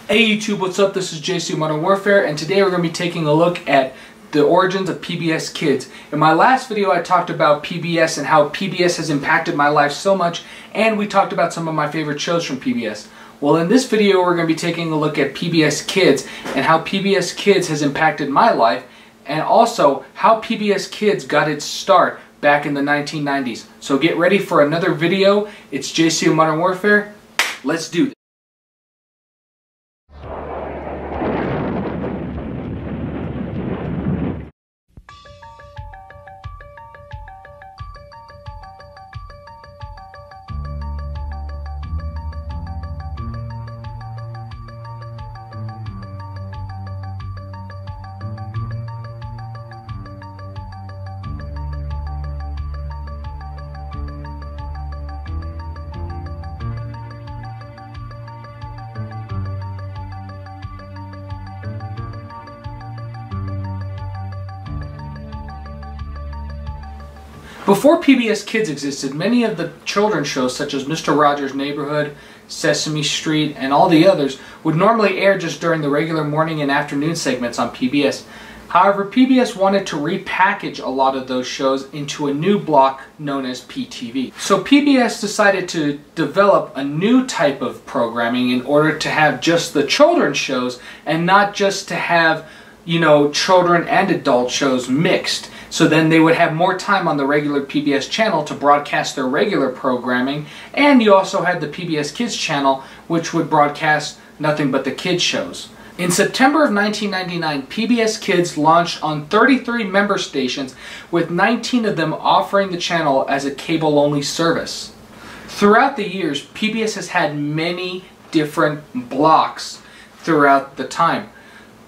Hey YouTube, what's up? This is JC Modern Warfare, and today we're going to be taking a look at the origins of PBS Kids. In my last video I talked about PBS and how PBS has impacted my life so much, and we talked about some of my favorite shows from PBS. Well, in this video we're going to be taking a look at PBS Kids and how PBS Kids has impacted my life, and also how PBS Kids got its start back in the 1990s. So get ready for another video. It's JC Modern Warfare. Let's do this. Before PBS Kids existed, many of the children's shows such as Mr. Rogers' Neighborhood, Sesame Street, and all the others would normally air just during the regular morning and afternoon segments on PBS. However, PBS wanted to repackage a lot of those shows into a new block known as PTV. So PBS decided to develop a new type of programming in order to have just the children's shows and not just to have, you know, children and adult shows mixed. So then they would have more time on the regular PBS channel to broadcast their regular programming, and you also had the PBS Kids channel, which would broadcast nothing but the kids shows. In September of 1999, PBS Kids launched on 33 member stations, with 19 of them offering the channel as a cable-only service. Throughout the years, PBS has had many different blocks throughout the time,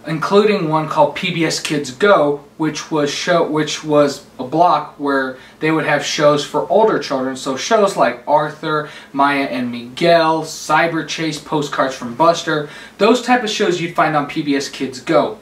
including one called PBS Kids Go, which was a block where they would have shows for older children. So shows like Arthur, Maya and Miguel, Cyber Chase, Postcards from Buster, those type of shows you'd find on PBS Kids Go.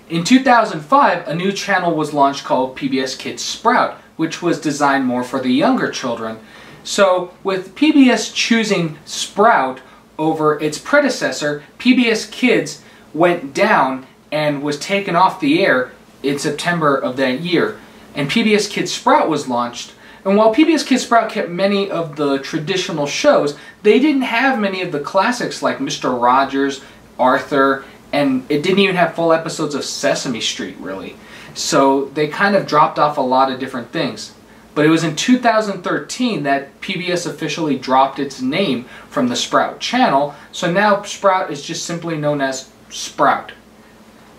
In 2005, a new channel was launched called PBS Kids Sprout, which was designed more for the younger children. So with PBS choosing Sprout over its predecessor, PBS Kids went down and was taken off the air in September of that year. And PBS Kids Sprout was launched. And while PBS Kids Sprout kept many of the traditional shows, they didn't have many of the classics like Mr. Rogers, Arthur, and it didn't even have full episodes of Sesame Street, really. So they kind of dropped off a lot of different things. But it was in 2013 that PBS officially dropped its name from the Sprout channel, so now Sprout is just simply known as Sprout.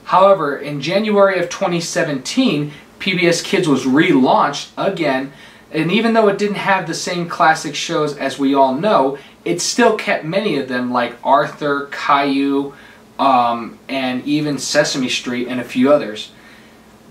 However, in January of 2017, PBS Kids was relaunched again, and even though it didn't have the same classic shows as we all know, it still kept many of them like Arthur, Caillou, and even Sesame Street and a few others.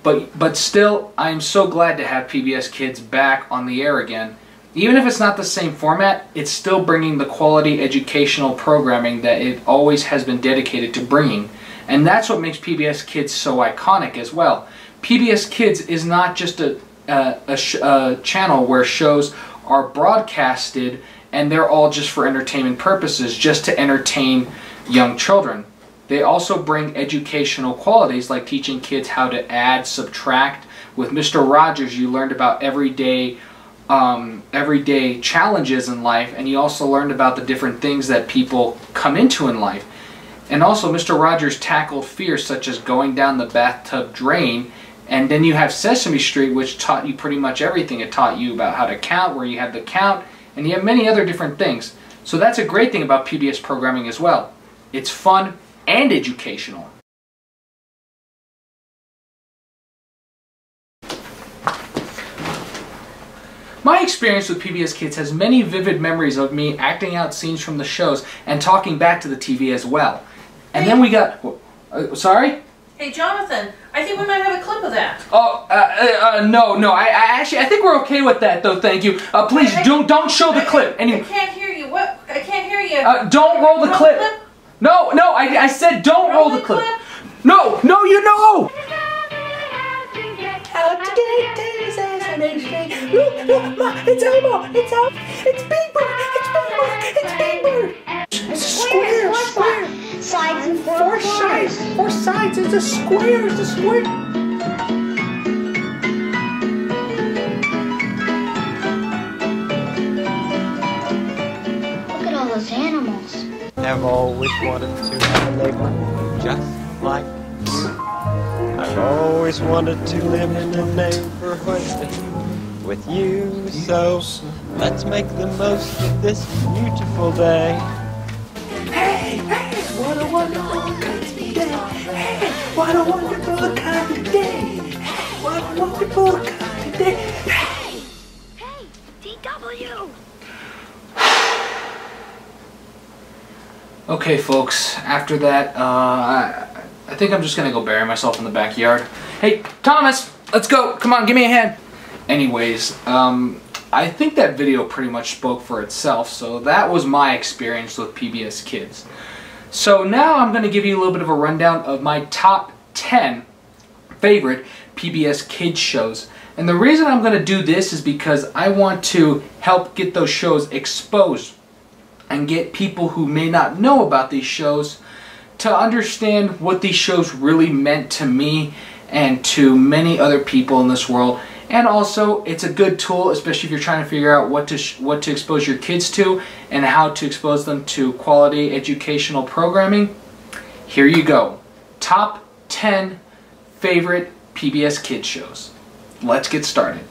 But still, I'm so glad to have PBS Kids back on the air again. Even if it's not the same format, it's still bringing the quality educational programming that it always has been dedicated to bringing. And that's what makes PBS Kids so iconic as well. PBS Kids is not just a channel where shows are broadcasted and they're all just for entertainment purposes, just to entertain young children. They also bring educational qualities like teaching kids how to add, subtract. With Mr. Rogers, you learned about everyday challenges in life, and you also learned about the different things that people come into in life. And also Mr. Rogers tackled fears such as going down the bathtub drain, and then you have Sesame Street, which taught you pretty much everything. It taught you about how to count, where you had the count, and you have many other different things. So that's a great thing about PBS programming as well. It's fun and educational. My experience with PBS Kids has many vivid memories of me acting out scenes from the shows and talking back to the TV as well. And then we got... sorry? Hey Jonathan, I think we might have a clip of that. Oh, no. I think we're okay with that though, thank you. Please, don't show the clip. I can't hear you. What? I can't hear you. Don't roll the clip. No, I said don't roll the clip. No, you know! Look, Ma, it's Elmo, it's Big Bird, it's Big Bird, it's Big Bird. It's square. Slides and guys, 4 sides, it's a square, it's a square. Look at all those animals. I've always wanted to have a neighbor just like you. I've always wanted to live in a neighborhood with you. So let's make the most of this beautiful day. Hey, hey, what a wonderful country day. Hey, what a wonderful country day. Hey, what a wonderful country day. Hey, Hey, DW! Okay, folks, after that, I think I'm just gonna go bury myself in the backyard. Hey, Thomas, let's go. Come on, give me a hand. Anyways, I think that video pretty much spoke for itself, so that was my experience with PBS Kids. So now I'm gonna give you a little bit of a rundown of my top 10 favorite PBS Kids shows. And the reason I'm gonna do this is because I want to help get those shows exposed and get people who may not know about these shows to understand what these shows really meant to me and to many other people in this world. And also, it's a good tool, especially if you're trying to figure out what to expose your kids to and how to expose them to quality educational programming. Here you go. Top 10 favorite PBS Kids shows. Let's get started.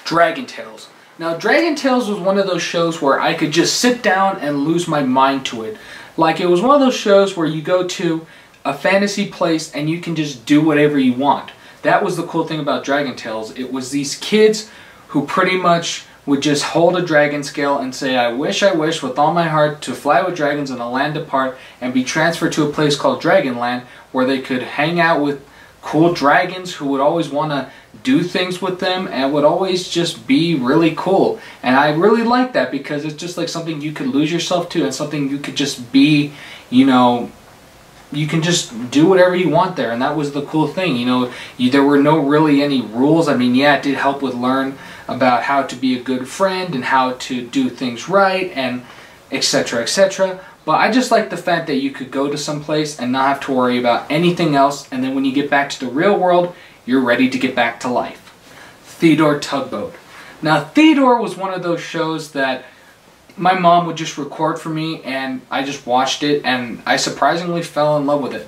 Dragon Tales. Now, Dragon Tales was one of those shows where I could just sit down and lose my mind to it. Like, it was one of those shows where you go to a fantasy place and you can just do whatever you want. That was the cool thing about Dragon Tales. It was these kids who pretty much would just hold a dragon scale and say, I wish with all my heart to fly with dragons in a land apart and be transferred to a place called Dragonland where they could hang out with cool dragons who would always want to do things with them and would always just be really cool. And I really like that because it's just like something you could lose yourself to and something you could just be, you know, you can just do whatever you want there. And that was the cool thing, you know, there were no really any rules. I mean, yeah, it did help with learn about how to be a good friend and how to do things right and etc, etc. But I just like the fact that you could go to some place and not have to worry about anything else, and then when you get back to the real world, you're ready to get back to life. Theodore Tugboat. Now, Theodore was one of those shows that my mom would just record for me, and I just watched it, and I surprisingly fell in love with it.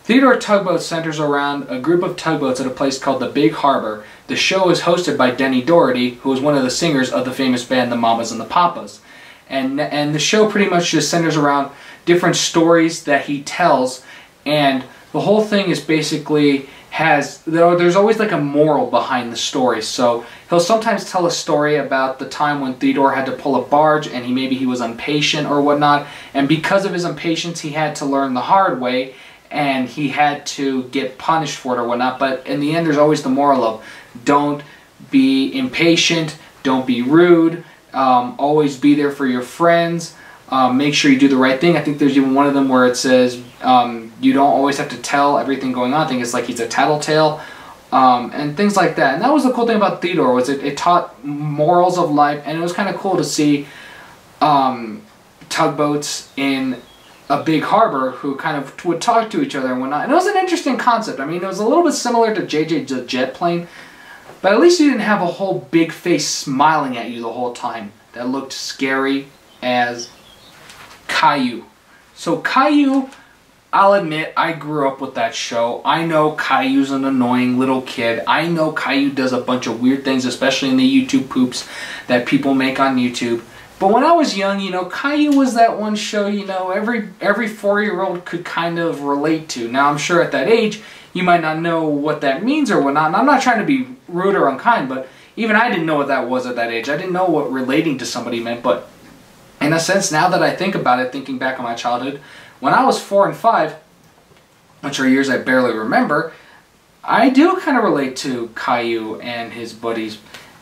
Theodore Tugboat centers around a group of tugboats at a place called the Big Harbor. The show is hosted by Denny Doherty, who was one of the singers of the famous band The Mamas and the Papas. And the show pretty much just centers around different stories that he tells, and the whole thing is basically there's always like a moral behind the story. So he'll sometimes tell a story about the time when Theodore had to pull a barge and maybe he was impatient or whatnot, and because of his impatience he had to learn the hard way and he had to get punished for it or whatnot. But in the end there's always the moral of don't be impatient, don't be rude, always be there for your friends, make sure you do the right thing. I think there's even one of them where it says you don't always have to tell everything going on. I think it's like he's a tattletale, and things like that. And that was the cool thing about Theodore, was it taught morals of life, and it was kind of cool to see tugboats in a big harbor who kind of would talk to each other and whatnot. And it was an interesting concept. I mean, it was a little bit similar to JJ the Jet Plane, but at least you didn't have a whole big face smiling at you the whole time. That looked scary as Caillou. So Caillou, I'll admit, I grew up with that show. I know Caillou's an annoying little kid. I know Caillou does a bunch of weird things, especially in the YouTube poops that people make on YouTube. But when I was young, you know, Caillou was that one show, you know, every 4-year-old could kind of relate to. Now, I'm sure at that age, you might not know what that means or whatnot. And I'm not trying to be rude or unkind, but even I didn't know what that was at that age. I didn't know what relating to somebody meant, but in a sense, now that I think about it, thinking back on my childhood, when I was 4 and 5, which are years I barely remember, I do kind of relate to Caillou and his buddies.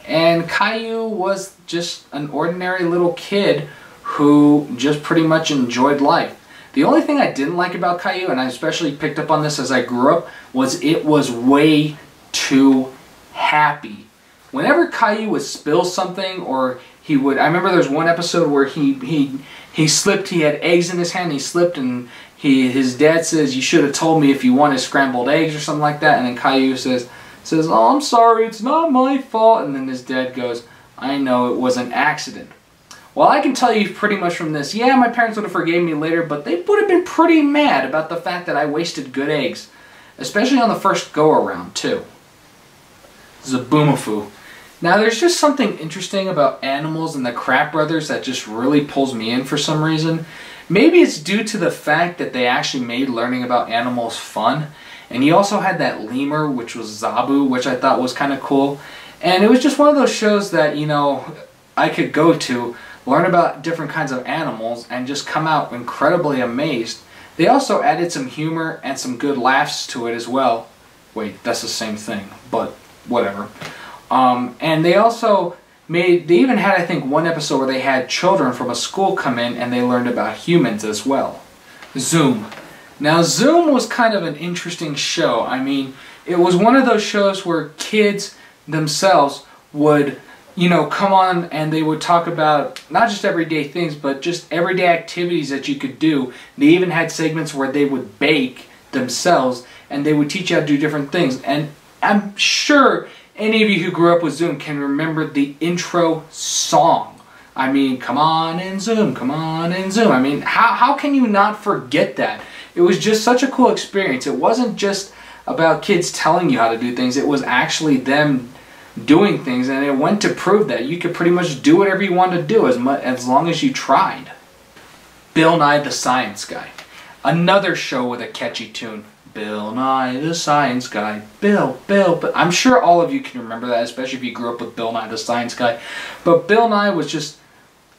And Caillou was just an ordinary little kid who just pretty much enjoyed life. The only thing I didn't like about Caillou, and I especially picked up on this as I grew up, was it was way too happy. Whenever Caillou would spill something or he would. I remember there was one episode where he slipped. He had eggs in his hand. He slipped, and his dad says, "You should have told me if you wanted scrambled eggs or something like that." And then Caillou says, "Oh, I'm sorry. It's not my fault." And then his dad goes, "I know, it was an accident." Well, I can tell you pretty much from this, yeah, my parents would have forgave me later, but they would have been pretty mad about the fact that I wasted good eggs. Especially on the first go-around, too. Zaboomafoo. Now, there's just something interesting about animals and the Kratt Brothers that just really pulls me in for some reason. Maybe it's due to the fact that they actually made learning about animals fun. And he also had that lemur, which was Zabu, which I thought was kind of cool. And it was just one of those shows that, you know, I could go to, learn about different kinds of animals, and just come out incredibly amazed. They also added some humor and some good laughs to it as well. Wait, that's the same thing, but whatever. And they also they even had, I think, one episode where they had children from a school come in and they learned about humans as well. Zoom. Now, Zoom was kind of an interesting show. I mean, it was one of those shows where kids themselves would, you know, come on and they would talk about not just everyday things, but just everyday activities that you could do. They even had segments where they would bake themselves and they would teach you how to do different things. And I'm sure any of you who grew up with Zoom can remember the intro song. I mean, come on and Zoom, come on and Zoom. I mean, how can you not forget that? It was just such a cool experience. It wasn't just about kids telling you how to do things. It was actually them doing things, and it went to prove that you could pretty much do whatever you wanted to do as long as you tried. Bill Nye the Science Guy. Another show with a catchy tune. Bill Nye the Science Guy. Bill. I'm sure all of you can remember that, especially if you grew up with Bill Nye the Science Guy. But Bill Nye was just,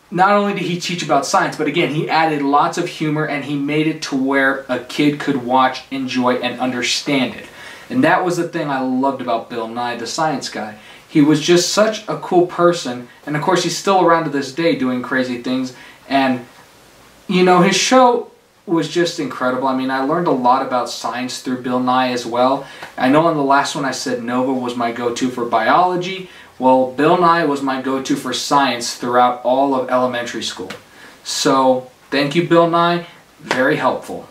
not only did he teach about science, but again, he added lots of humor and he made it to where a kid could watch, enjoy, and understand it. And that was the thing I loved about Bill Nye the Science Guy. He was just such a cool person, and of course he's still around to this day doing crazy things, and you know, his show was just incredible. I mean, I learned a lot about science through Bill Nye as well. I know on the last one I said Nova was my go-to for biology. Well, Bill Nye was my go-to for science throughout all of elementary school. So, thank you, Bill Nye. Very helpful.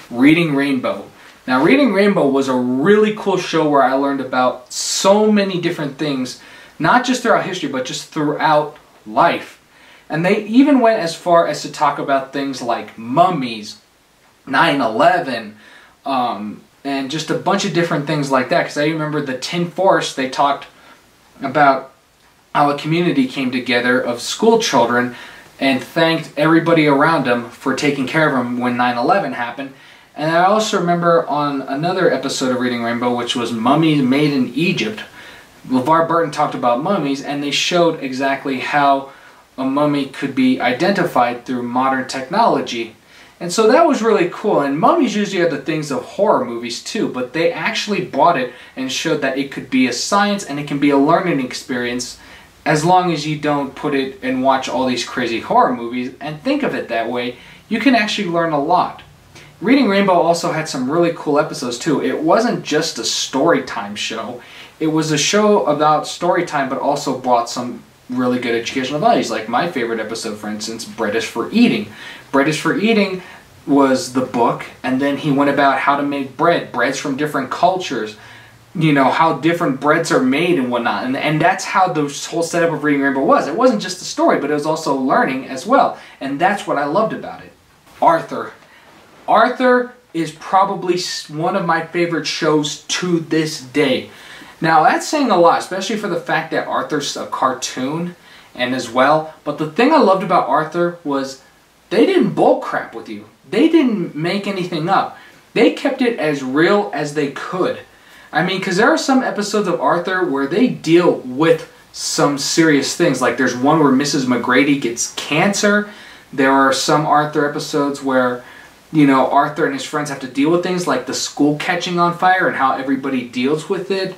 Reading Rainbow. Now, Reading Rainbow was a really cool show where I learned about so many different things, not just throughout history, but just throughout life. And they even went as far as to talk about things like mummies, 9/11, and just a bunch of different things like that. Because I remember the Tin Force, they talked about how a community came together of school children and thanked everybody around them for taking care of them when 9/11 happened. And I also remember on another episode of Reading Rainbow, which was Mummies Made in Egypt, LeVar Burton talked about mummies, and they showed exactly how a mummy could be identified through modern technology. And so that was really cool. And mummies usually are the things of horror movies too, but they actually brought it and showed that it could be a science and it can be a learning experience as long as you don't put it and watch all these crazy horror movies and think of it that way. You can actually learn a lot. Reading Rainbow also had some really cool episodes too. It wasn't just a story time show. It was a show about story time, but also brought some really good educational values. Like my favorite episode, for instance, Bread is for Eating. Bread is for Eating was the book, and then he went about how to make breads from different cultures, you know, how different breads are made and whatnot. And that's how the whole setup of Reading Rainbow was. It wasn't just a story, but it was also learning as well. And that's what I loved about it. Arthur. Arthur is probably one of my favorite shows to this day. Now, that's saying a lot, especially for the fact that Arthur's a cartoon and as well. But the thing I loved about Arthur was they didn't bullcrap with you. They didn't make anything up. They kept it as real as they could. I mean, because there are some episodes of Arthur where they deal with some serious things. Like there's one where Mrs. McGrady gets cancer. There are some Arthur episodes where, you know, Arthur and his friends have to deal with things like the school catching on fire and how everybody deals with it.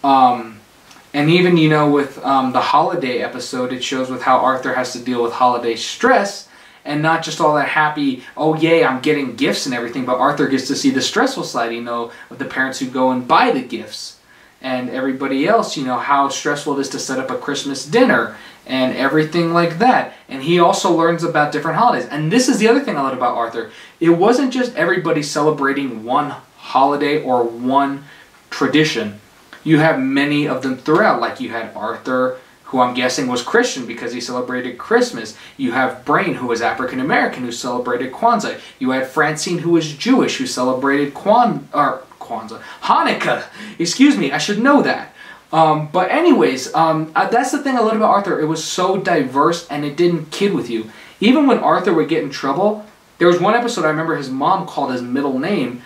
And even, you know, with the holiday episode, it shows with how Arthur has to deal with holiday stress and not just all that happy, oh yay, I'm getting gifts and everything, but Arthur gets to see the stressful side, you know, of the parents who go and buy the gifts. And everybody else, you know, how stressful it is to set up a Christmas dinner and everything like that. And he also learns about different holidays. And this is the other thing I loved about Arthur. It wasn't just everybody celebrating one holiday or one tradition. You have many of them throughout. Like you had Arthur, who I'm guessing was Christian because he celebrated Christmas. You have Brain, who was African American, who celebrated Kwanzaa. You had Francine, who was Jewish, who celebrated Hanukkah. Excuse me, I should know that. But anyways, that's the thing I loved about Arthur. It was so diverse and it didn't kid with you. Even when Arthur would get in trouble, there was one episode I remember his mom called his middle name,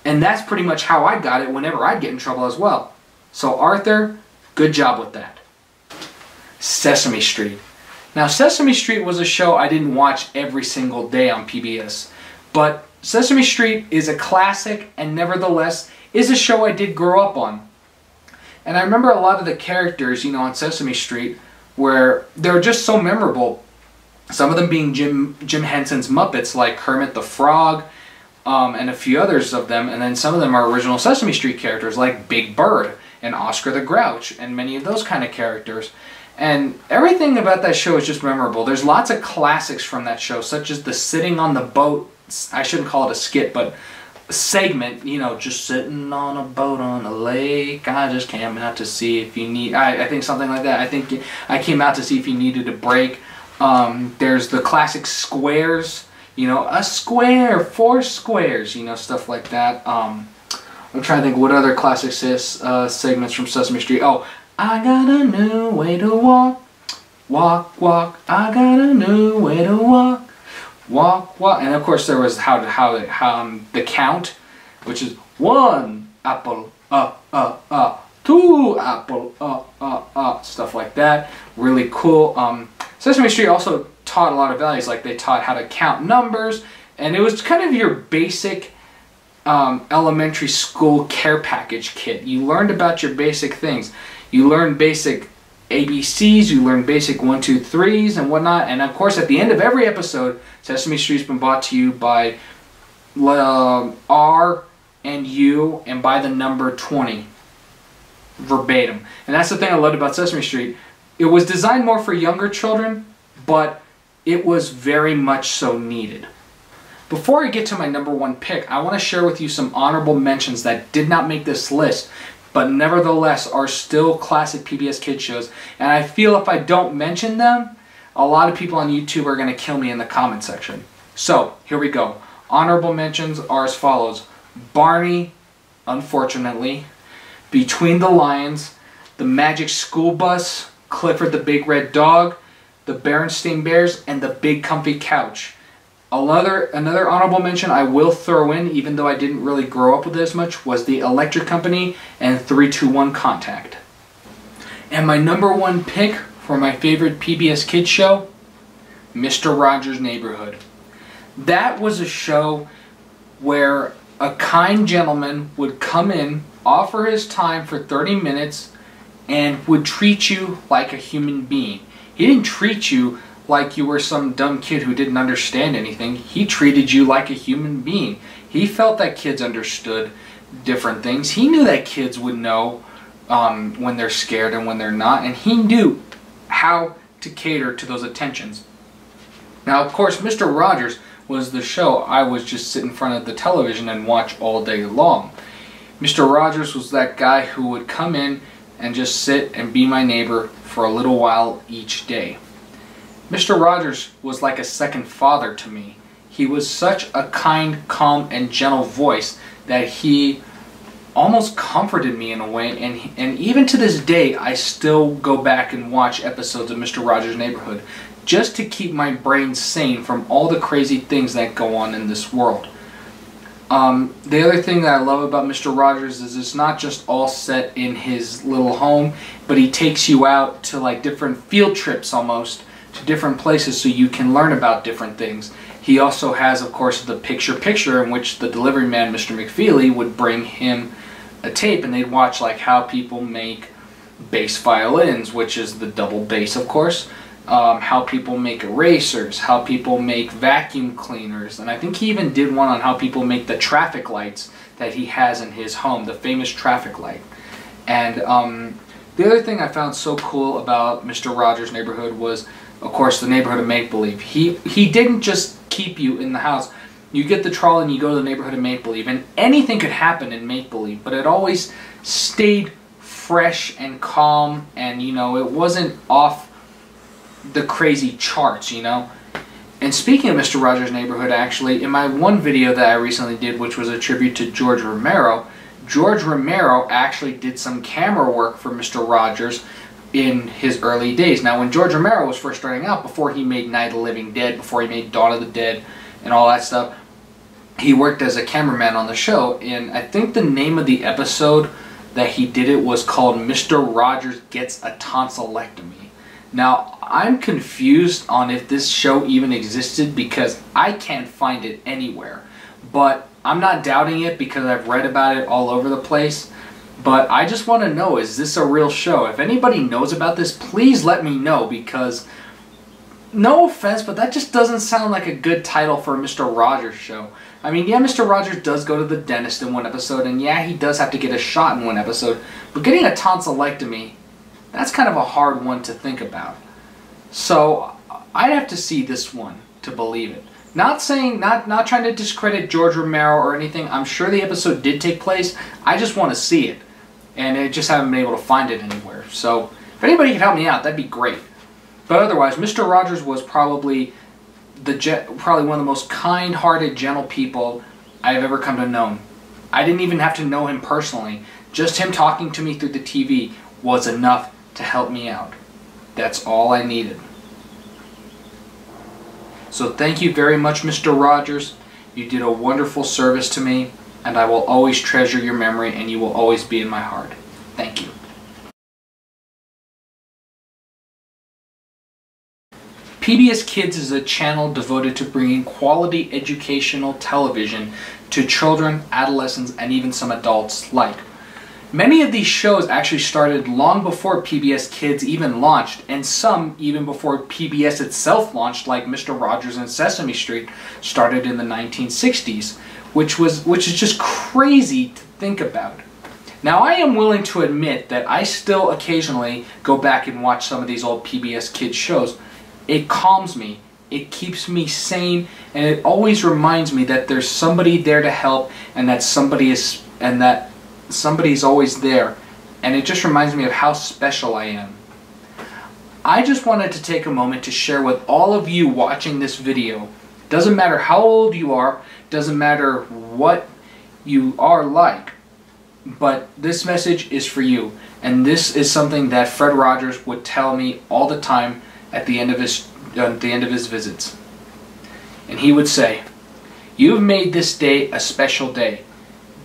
and that's pretty much how I got it whenever I'd get in trouble as well. So Arthur, good job with that. Sesame Street. Now Sesame Street was a show I didn't watch every single day on PBS, but Sesame Street is a classic and nevertheless is a show I did grow up on. And I remember a lot of the characters, on Sesame Street, where they're just so memorable. Some of them being Jim Henson's Muppets, like Kermit the Frog, and a few others of them. And then some of them are original Sesame Street characters, like Big Bird and Oscar the Grouch, and many of those kind of characters. And everything about that show is just memorable. There's lots of classics from that show, such as the sitting on the boat, I shouldn't call it a skit, but segment, just sitting on a boat on a lake, I just came out to see if you need, I think something like that. I think I came out to see if you needed a break. There's the classic squares, a square, 4 squares, stuff like that. I'm trying to think what other classic segments from Sesame Street. Oh, I got a new way to walk, walk, walk, I got a new way to walk. Walk, walk, and of course there was the count, which is 1 apple, 2 apple, stuff like that. Really cool. Sesame Street also taught a lot of values, like they taught how to count numbers, and it was kind of your basic elementary school care package kit. You learned about your basic things. You learned basic ABCs, you learn basic 1, 2, 3s and whatnot, and of course at the end of every episode, Sesame Street's been brought to you by R and U and by the number 20, verbatim. And that's the thing I loved about Sesame Street. It was designed more for younger children, but it was very much so needed. Before I get to my number 1 pick, I want to share with you some honorable mentions that did not make this list, but nevertheless are still classic PBS Kids shows. And I feel if I don't mention them, a lot of people on YouTube are going to kill me in the comment section. So, here we go. Honorable mentions are as follows. Barney, unfortunately. Between the Lions. The Magic School Bus. Clifford the Big Red Dog. The Berenstain Bears. And the Big Comfy Couch. Another honorable mention I will throw in, even though I didn't really grow up with it as much, was the Electric Company and 3-2-1 Contact. And my number 1 pick for my favorite PBS Kids show, Mr. Rogers' Neighborhood. That was a show where a kind gentleman would come in, offer his time for 30 minutes, and would treat you like a human being. He didn't treat you like you were some dumb kid who didn't understand anything. He treated you like a human being. He felt that kids understood different things. He knew that kids would know when they're scared and when they're not, and he knew how to cater to those attentions. Now, of course, Mr. Rogers was the show I was just sit in front of the television and watch all day long. Mr. Rogers was that guy who would come in and just sit and be my neighbor for a little while each day. Mr. Rogers was like a second father to me. He was such a kind, calm, and gentle voice that he almost comforted me in a way, and even to this day I still go back and watch episodes of Mr. Rogers' Neighborhood just to keep my brain sane from all the crazy things that go on in this world. The other thing that I love about Mr. Rogers is it's not just all set in his little home, but he takes you out to like different field trips almost, to different places so you can learn about different things. He also has, of course, the picture in which the delivery man, Mr. McFeely, would bring him a tape and they'd watch like how people make bass violins, which is the double bass, of course, how people make erasers, how people make vacuum cleaners, and I think he even did one on how people make the traffic lights that he has in his home, the famous traffic light. And The other thing I found so cool about Mr. Rogers' Neighborhood was, of course, the neighborhood of make-believe. He didn't just keep you in the house. You get the trolley and you go to the neighborhood of make-believe, and anything could happen in make-believe, but it always stayed fresh and calm, and, you know, it wasn't off the crazy charts, you know. And speaking of Mr. Rogers' Neighborhood, actually, in my one video that I recently did, which was a tribute to George Romero actually did some camera work for Mr. Rogers in his early days. Now, when George Romero was first starting out, before he made Night of the Living Dead, before he made Dawn of the Dead, and all that stuff, he worked as a cameraman on the show, and I think the name of the episode that he did it was called Mr. Rogers Gets a Tonsillectomy. Now, I'm confused on if this show even existed because I can't find it anywhere. But I'm not doubting it because I've read about it all over the place. But I just want to know, is this a real show? If anybody knows about this, please let me know, because, no offense, but that just doesn't sound like a good title for a Mr. Rogers show. I mean, yeah, Mr. Rogers does go to the dentist in one episode, and yeah, he does have to get a shot in one episode, but getting a tonsillectomy, that's kind of a hard one to think about. So I'd have to see this one to believe it. Not saying, not trying to discredit George Romero or anything. I'm sure the episode did take place. I just want to see it, and I just haven't been able to find it anywhere. So if anybody could help me out, that'd be great. But otherwise, Mr. Rogers was probably one of the most kind-hearted, gentle people I've ever come to know. I didn't even have to know him personally. Just him talking to me through the TV was enough to help me out. That's all I needed. So thank you very much, Mr. Rogers. You did a wonderful service to me, and I will always treasure your memory, and you will always be in my heart. Thank you. PBS Kids is a channel devoted to bringing quality educational television to children, adolescents, and even some adults alike. Many of these shows actually started long before PBS Kids even launched, and some even before PBS itself launched, like Mr. Rogers and Sesame Street started in the 1960s, which is just crazy to think about. Now, I am willing to admit that I still occasionally go back and watch some of these old PBS Kids shows. It calms me, it keeps me sane, and it always reminds me that there's somebody there to help, and that somebody's always there, and it just reminds me of how special I am. I just wanted to take a moment to share with all of you watching this video. Doesn't matter how old you are, doesn't matter what you are like, but this message is for you, and this is something that Fred Rogers would tell me all the time at the end of his visits. And he would say, "You've made this day a special day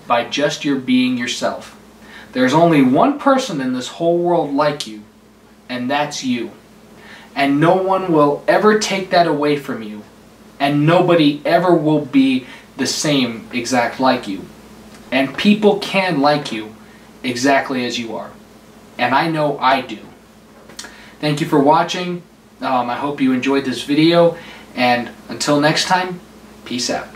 by just your being yourself. There's only one person in this whole world like you, and that's you. And no one will ever take that away from you, and nobody ever will be the same exact like you. And people can like you exactly as you are. And I know I do." Thank you for watching. I hope you enjoyed this video, and until next time, peace out.